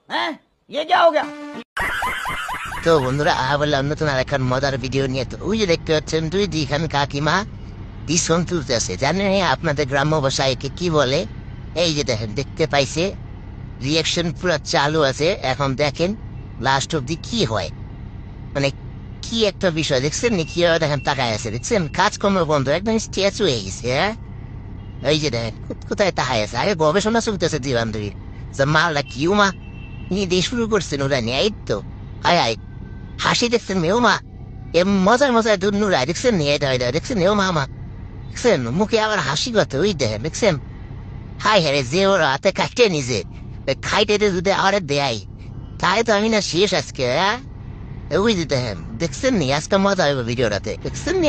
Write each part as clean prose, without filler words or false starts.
हैं? ये क्या हो गया? তো বন্ধুরা বললাম নতুন আর এখন মজার ভিডিও নিয়ে। তো ওই যে দেখতে পাচ্ছেন দুই দিখান কাকিমা ডিসন তুলতেছে। জানেন আপনাদের গ্রাম্য ভাষায় একে কি বলে? এই যে দেখেন, দেখতে পাইছে, রিয়াকশন পুরো চালু আছে। এখন দেখেন লাস্ট অব্দি কি হয়, মানে কি একটা বিষয় দেখছেন নি? কি হয় দেখেন, তাকায় আছে, দেখছেন কাজকর্ম বন্ধ, একদম স্ট্যাচু হয়ে গেছে। হ্যাঁ, এই যে দেখেন কোথায় তাকায় আছে। আগে গবেষণা চলতেছে দুই বান্ধবীর যে মালটা কি উমা নিয়ে দিয়ে শুরু করছেন ওরা নিয়ে। এই তো আয় আয় হাসি দেখছেন মেও মা, এ মজায় মজায় দুধ নুরায় দেখছেন নি? এটা এটা দেখছেন মেও মা আমার দেখছেন মুখে আবার হাসি কথা। ওই দেখেন দেখছেন, হাই হ্যাঁ যে ওরা হাতে কাটতে নিজে খাইতে যদি আরে দেয়, তাই তো আমি না শেষ আজকে। হ্যাঁ, ওই যে দেখেন দেখছেন নি আজকে মজা হবে ভিডিওটাতে। দেখছেন নি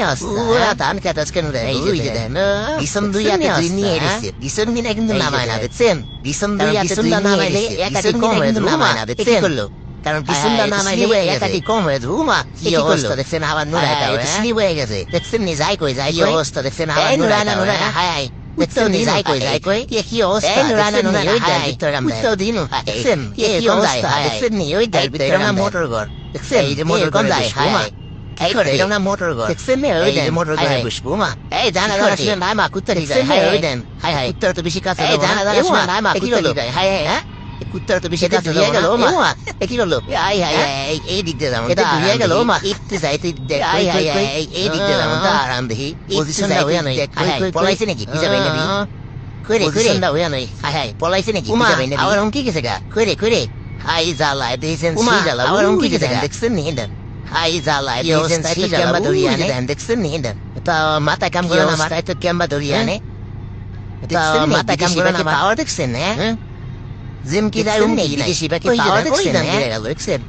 ওরা ধান খেতে আজকে ওই যে দেখেন ডিসন দুই হাতে দুই নিয়ে এসেছে। ডিসন মিনা কিন্তু নামায় না, দেখছেন ডিসন দুই হাতে দুই নামাইলে একাটি কম হয়ে নামায় না, দেখছেন করলো কারণ পিছনটা নামাইলে একাটি কম হয়ে উমা কি অবস্থা দেখছেন। আবার নুরাইটা স্লিপ হয়ে গেছে, দেখছেন নি? যাই কই যাই অবস্থা দেখছেন। আবার নুরাইনা নুরাইনা হাই হাই দেখছেন নি? যাই কই যাই কই কি অবস্থা নুরাইনা নুরাইনা হাই হাই উত্তর দিন দেখছেন কি অবস্থা দেখছেন নি? ওই দেখ ভিতরে না মোটর ঘর দেখছেন, এই যে মোটর ঘর যায় হাই হাই এই করে এটা না মোটর ঘর দেখছেন নি? ওই যে মোটর ঘরে বসবো মা। এই জানা আসলে নাই মা কুত্তারি যায় হাই ওই দেন হাই হাই উত্তর তো বেশি কাছে। এই জানা আসলে নাই মা কুত্তারি যায় হাই হাই। হ্যাঁ, কুত্তার তো বেশি কাছে হয়ে গেল মা। কি হলো? আই হাই এই দিক দিয়ে যাবো, এটা ধুয়ে গেল মা। একটু যাইতে দেখ আই হাই এই দিক দিয়ে যাবো আরাম দেখি পজিশনটা হয়ে নাই। পলাইছে নাকি পিছাবে নাকি? কইরে পজিশনটা হয়ে নাই। হাই হাই পলাইছে নাকি পিছাবে নাকি? আবার কি গেছে গা? কইরে কইরে হাই জ্বালা দেখছেন সি জ্বালা আবার কি গেছে গা? দেখছেন নি হেন হাই জ্বালা দেখছেন সি জ্বালা দরিয়ানে দেখছেন নি হেন তা মাথা কাম করে না, মাথায় তো ক্যাম্বা দরিয়ানে তা মাথা কাম করে না। পাওয়ার দেখছেন না? জিম কি দাই উমনি বিদেশি বাকি পাওয়ার দেখছেন না? দেখছেন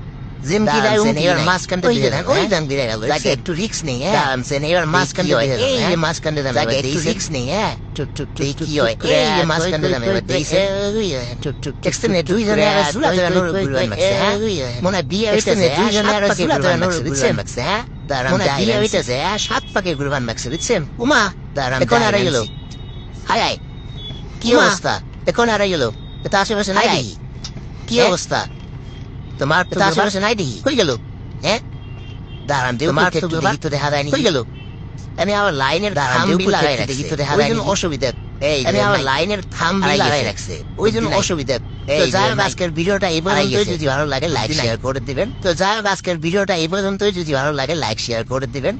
জিম কি দাই উমনি এর মাঝখান দিয়ে দেন ওই দান দিয়ে গেল। লাগে একটু রিস্ক নেই। হ্যাঁ আমছেন এর মাঝখান দিয়ে এই যে মাঝখান দিয়ে দেন, লাগে একটু রিস্ক নেই। হ্যাঁ টুক টুক টুক কি হয় এই যে মাঝখান দিয়ে দেন দিছে টুক টুক দেখছেন দুই জনে আর সুলা ধরে নর গুলন মারছে। হ্যাঁ মনে বিয়ে হইতাছে দুই জনে আর সুলা ধরে নর গুলন মারছে। হ্যাঁ মনে বিয়ে হইতাছে সাত পাকে গুলন মারছে দেখছেন। উমা দাঁড়ান এখন আর গেল হাই হাই কি অবস্থা? এখন আর গেল তা আশেপাশে নাই দেখি কি অবস্থা তোমার? তো আশেপাশে নাই দেখি কই গেল? হ্যাঁ দাঁড়ান তোমার তো দেখি তো দেখা যায়নি কই গেল? আমি আবার লাইনের থাম্বি লাগাই রাখছি তো দেখা যায়নি অসুবিধা। এই আমি আবার লাইনের থাম্বি লাগাই রাখছি ওই জন্য অসুবিধা। তো যাই হোক আজকের ভিডিওটা এই পর্যন্তই, যদি ভালো লাগে লাইক শেয়ার করে দিবেন। তো যাই হোক আজকের ভিডিওটা এই পর্যন্তই, যদি ভালো লাগে লাইক শেয়ার করে দিবেন।